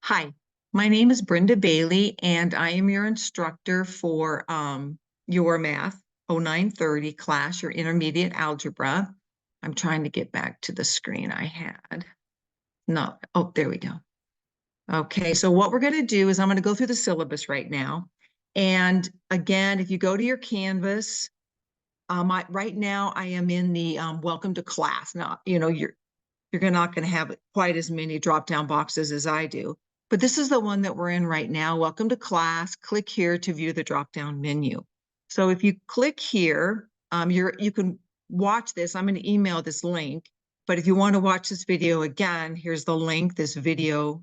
Hi, my name is Brenda Bailey, and I am your instructor for your Math 0930 class, your intermediate algebra. I'm trying to get back to the screen I had. No, oh, there we go. Okay, so what we're going to do is I'm going to go through the syllabus right now. And again, if you go to your Canvas, right now I am in the welcome to class. Now, you're not going to have quite as many drop-down boxes as I do. But this is the one that we're in right now. Welcome to class. Click here to view the drop-down menu. So if you click here, you can watch this. I'm going to email this link. But if you want to watch this video again, here's the link, this video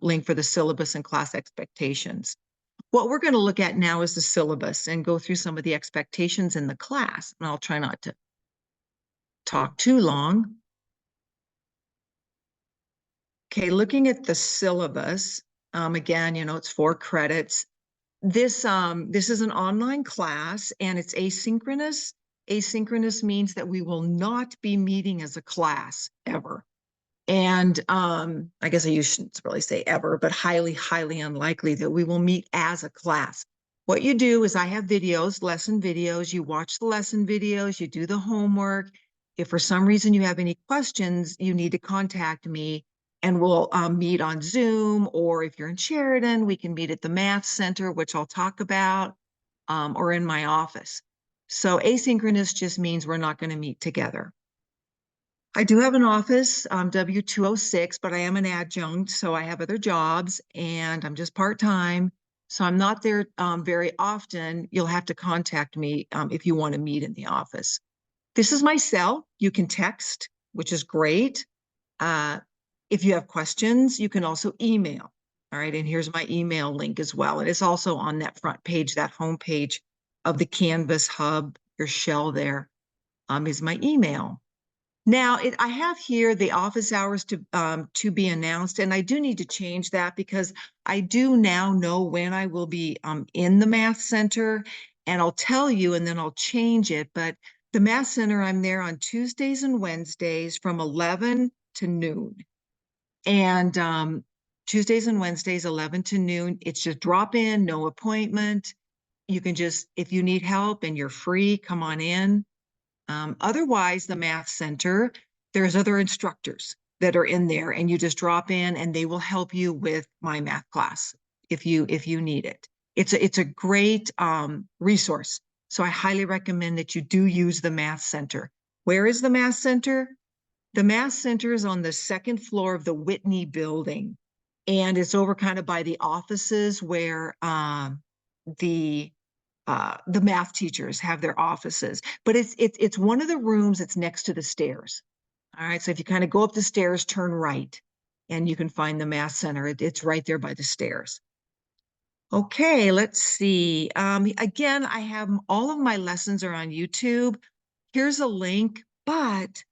link for the syllabus and class expectations. What we're going to look at now is the syllabus and go through some of the expectations in the class. And I'll try not to talk too long. Okay, looking at the syllabus, again, it's 4 credits. This is an online class and it's asynchronous. Asynchronous means that we will not be meeting as a class ever. And I guess I shouldn't really say ever, but highly, highly unlikely that we will meet as a class. What you do is I have videos, lesson videos. You watch the lesson videos, you do the homework. If for some reason you have any questions, you need to contact me and we'll meet on Zoom, or if you're in Sheridan, we can meet at the Math Center, which I'll talk about, or in my office. So asynchronous just means we're not going to meet together. I do have an office, W206, but I am an adjunct, so I have other jobs and I'm just part-time. So I'm not there very often. You'll have to contact me if you want to meet in the office. This is my cell. You can text, which is great. If you have questions, you can also email. All right, and here's my email link as well. And it's also on that front page, that home page of the Canvas Hub, your shell there is my email. Now, I have here the office hours to be announced, and I do need to change that because I do now know when I will be in the Math Center, and I'll tell you, and then I'll change it. But the Math Center, I'm there on Tuesdays and Wednesdays from 11 to noon. And Tuesdays and Wednesdays, 11 to noon. It's just drop in, no appointment. You can just, if you need help and you're free, come on in. Otherwise, the Math Center, there's other instructors that are in there, and you just drop in and they will help you with my math class if you need it. It's a great resource. So I highly recommend that you do use the Math Center. Where is the Math Center? The Math Center is on the 2nd floor of the Whitney building, and it's over kind of by the offices where the math teachers have their offices, but it's one of the rooms that's next to the stairs. All right, so if you kind of go up the stairs, turn right, and you can find the Math Center. It's right there by the stairs. Okay, let's see. Again, I have all of my lessons are on YouTube. Here's a link, but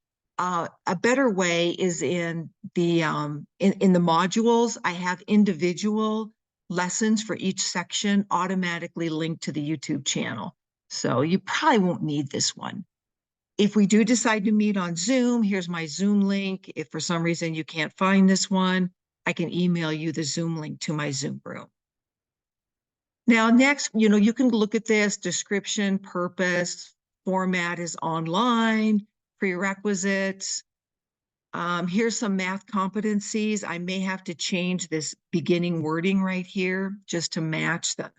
a better way is in the in the modules. I have individual lessons for each section automatically linked to the YouTube channel. So you probably won't need this one. If we do decide to meet on Zoom, here's my Zoom link. If for some reason you can't find this one, I can email you the Zoom link to my Zoom room. Now, next, you can look at this description, purpose, format is online, prerequisites. Here's some math competencies. I may have to change this beginning wording right here just to match the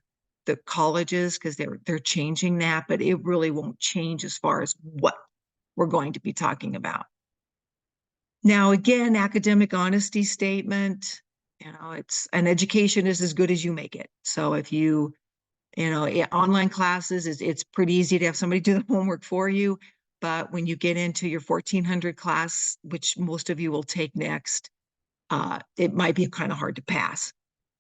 colleges because they're changing that, but it really won't change as far as what we're going to be talking about. Now, again, academic honesty statement. It's an education is as good as you make it. So if online classes, it's pretty easy to have somebody do the homework for you. But when you get into your 1400 class, which most of you will take next, it might be kind of hard to pass.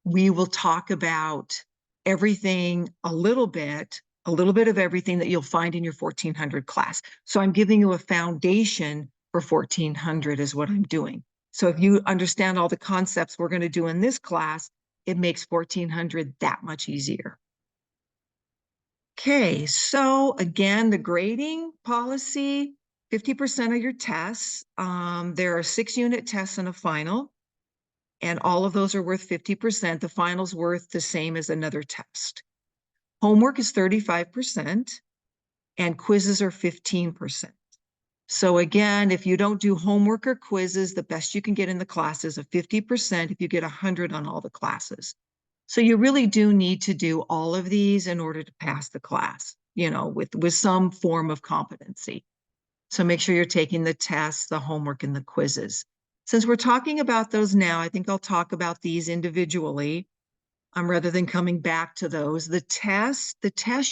We will talk about everything a little bit of everything that you'll find in your 1400 class. So I'm giving you a foundation for 1400 is what I'm doing. So if you understand all the concepts we're going to do in this class, it makes 1400 that much easier. Okay, so again, the grading policy, 50% of your tests. There are 6 unit tests and a final. and all of those are worth 50%. The final's worth the same as another test. Homework is 35%, and quizzes are 15%. So again, if you don't do homework or quizzes, the best you can get in the class is a 50% if you get 100 on all the classes. So you really do need to do all of these in order to pass the class, with some form of competency. So make sure you're taking the tests, the homework, and the quizzes. Since we're talking about those now, I think I'll talk about these individually, rather than coming back to those. The tests,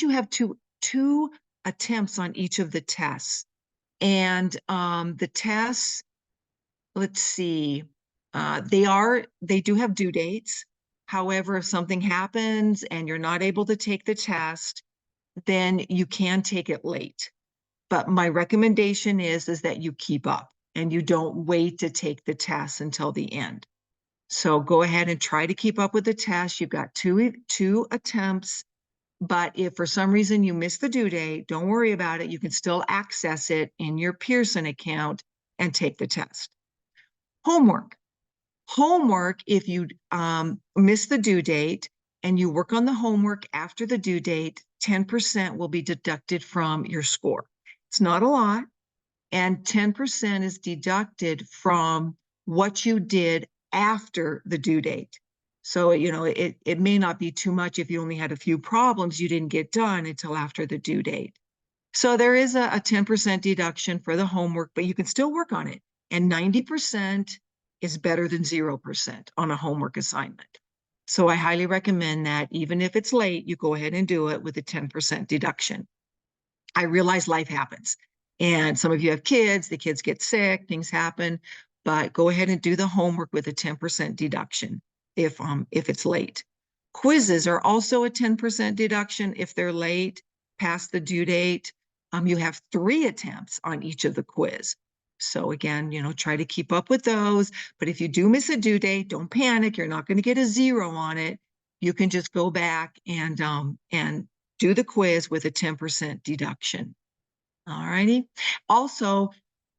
you have two attempts on each of the tests. And the tests, let's see, they do have due dates. However, if something happens and you're not able to take the test, then you can take it late. But my recommendation is that you keep up and you don't wait to take the test until the end. So go ahead and try to keep up with the test. You've got two attempts, but if for some reason you miss the due date, don't worry about it. You can still access it in your Pearson account and take the test. Homework. If you miss the due date and you work on the homework after the due date, 10% will be deducted from your score. It's not a lot, and 10% is deducted from what you did after the due date. So, it may not be too much if you only had a few problems you didn't get done until after the due date. So there is a 10% deduction for the homework, but you can still work on it. And 90% is better than 0% on a homework assignment. So I highly recommend that even if it's late, you go ahead and do it with a 10% deduction. I realize life happens. And some of you have kids, the kids get sick, things happen, but go ahead and do the homework with a 10% deduction if it's late. Quizzes are also a 10% deduction if they're late, past the due date. You have 3 attempts on each of the quiz. So again, try to keep up with those. But if you do miss a due date, don't panic. You're not going to get a 0 on it. You can just go back and do the quiz with a 10% deduction. All righty. Also,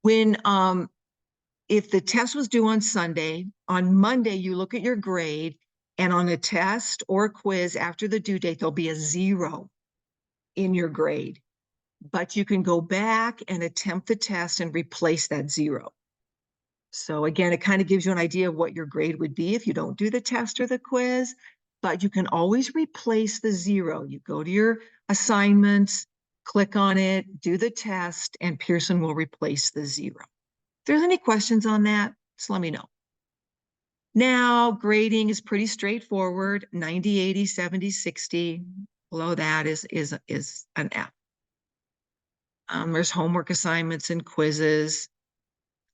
if the test was due on Sunday, on Monday, you look at your grade, and on a test or a quiz after the due date, there'll be a 0 in your grade. But you can go back and attempt the test and replace that 0. So again, it kind of gives you an idea of what your grade would be if you don't do the test or the quiz, but you can always replace the 0. You go to your assignments, click on it, do the test, and Pearson will replace the 0. If there's any questions on that, just let me know. Now, grading is pretty straightforward, 90, 80, 70, 60. Below that is an F. There's homework assignments and quizzes.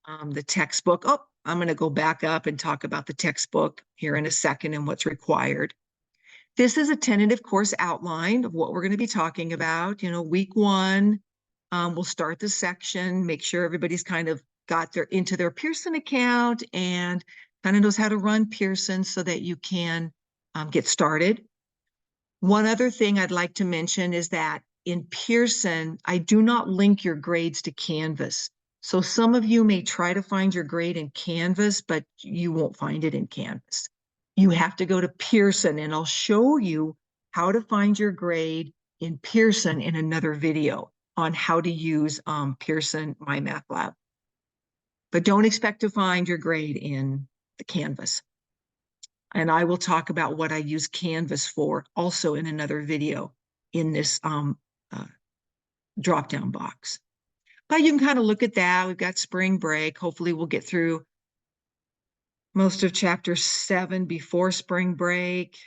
The textbook. Oh, I'm going to go back up and talk about the textbook here in a second and what's required. This is a tentative course outline of what we're going to be talking about. Week 1, we'll start the section, make sure everybody's kind of got into their Pearson account and kind of knows how to run Pearson so that you can get started. One other thing I'd like to mention is that in Pearson, I do not link your grades to Canvas. So some of you may try to find your grade in Canvas, but you won't find it in Canvas. You have to go to Pearson, and I'll show you how to find your grade in Pearson in another video on how to use Pearson MyMathLab. But don't expect to find your grade in the Canvas. And I will talk about what I use Canvas for also in another video in this drop-down box. But you can kind of look at that. We've got spring break. Hopefully we'll get through most of chapter 7 before spring break,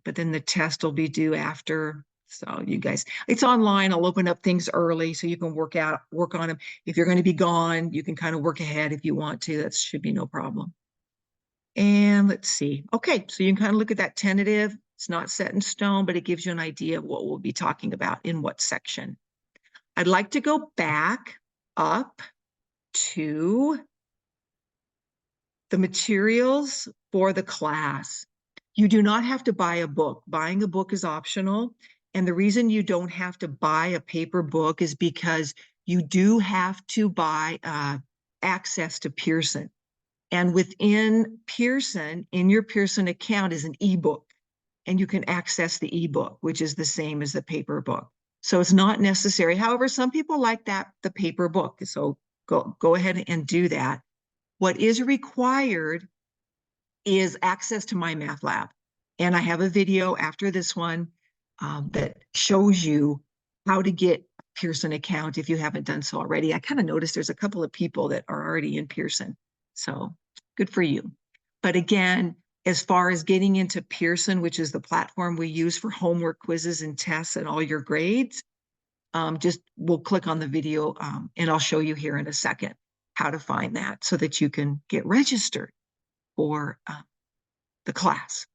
but then the test will be due after. So you guys, it's online. I'll open up things early so you can work on them. If you're going to be gone, you can kind of work ahead if you want to. That should be no problem. And let's see. Okay, so you can kind of look at that tentative. It's not set in stone, but it gives you an idea of what we'll be talking about in what section. I'd like to go back up to the materials for the class. You do not have to buy a book. Buying a book is optional. And the reason you don't have to buy a paper book is because you do have to buy access to Pearson. And within Pearson, in your Pearson account is an ebook, and you can access the ebook, which is the same as the paper book. So it's not necessary. However, some people like the paper book. So go ahead and do that. What is required is access to my math lab. And I have a video after this one that shows you how to get Pearson account if you haven't done so already. I kind of noticed there's a couple of people that are already in Pearson. So good for you. But again, as far as getting into Pearson, which is the platform we use for homework, quizzes, and tests and all your grades, we'll click on the video and I'll show you here in a second how to find that so that you can get registered for the class.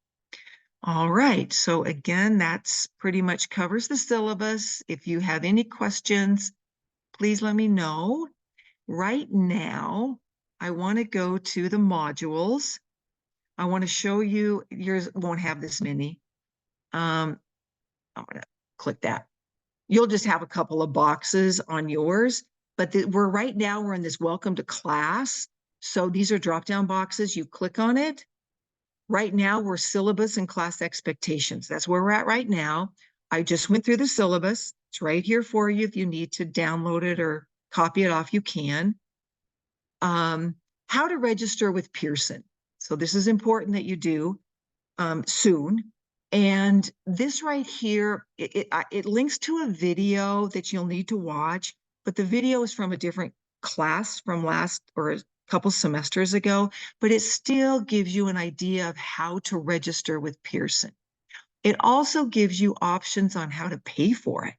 All right, so again, that's pretty much covers the syllabus. If you have any questions, please let me know. Right now, I want to go to the modules. I want to show you, yours won't have this many. I'm going to click that. You'll just have a couple of boxes on yours, but right now we're in this welcome to class. So these are drop-down boxes. You click on it. Right now we're syllabus and class expectations. That's where we're at right now. I just went through the syllabus. It's right here for you. If you need to download it or copy it off, you can. How to register with Pearson. So this is important that you do soon. And this right here, it links to a video that you'll need to watch, but the video is from a different class from last or a couple semesters ago, but it still gives you an idea of how to register with Pearson. It also gives you options on how to pay for it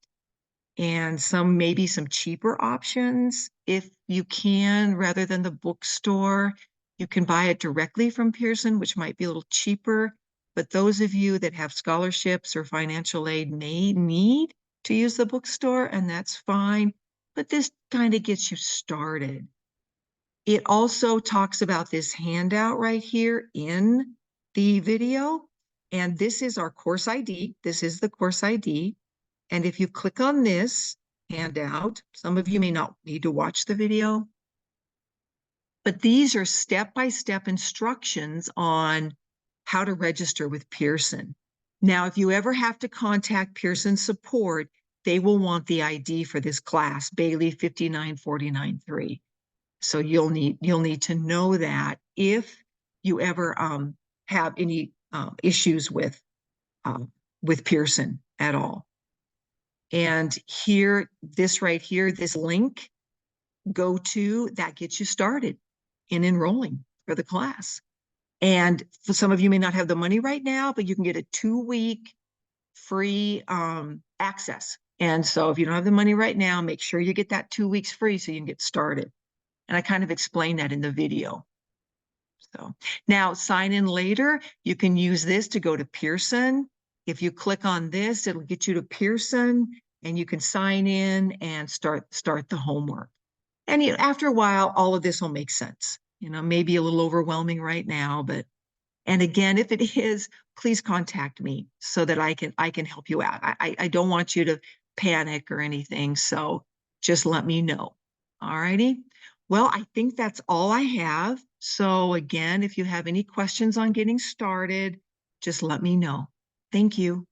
and maybe some cheaper options if you can, rather than the bookstore. You can buy it directly from Pearson, which might be a little cheaper. But those of you that have scholarships or financial aid may need to use the bookstore, and that's fine. But this kind of gets you started. It also talks about this handout right here in the video. And this is our course ID. This is the course ID. And if you click on this handout, some of you may not need to watch the video, but these are step-by-step instructions on how to register with Pearson. Now, if you ever have to contact Pearson support, they will want the ID for this class, Bailey 59493. So you'll need to know that if you ever have any issues with Pearson at all. And here, this right here, this link, go to, that gets you started in enrolling for the class. And for some of you may not have the money right now, but you can get a 2-week free access. And so if you don't have the money right now, make sure you get that 2 weeks free so you can get started. And I kind of explained that in the video. So now sign in later, you can use this to go to Pearson. If you click on this, it'll get you to Pearson and you can sign in and start the homework. And after a while, all of this will make sense. Maybe a little overwhelming right now, but, and again, if it is, please contact me so that I can help you out. I don't want you to panic or anything. So just let me know. All righty. Well, I think that's all I have. So again, if you have any questions on getting started, just let me know. Thank you.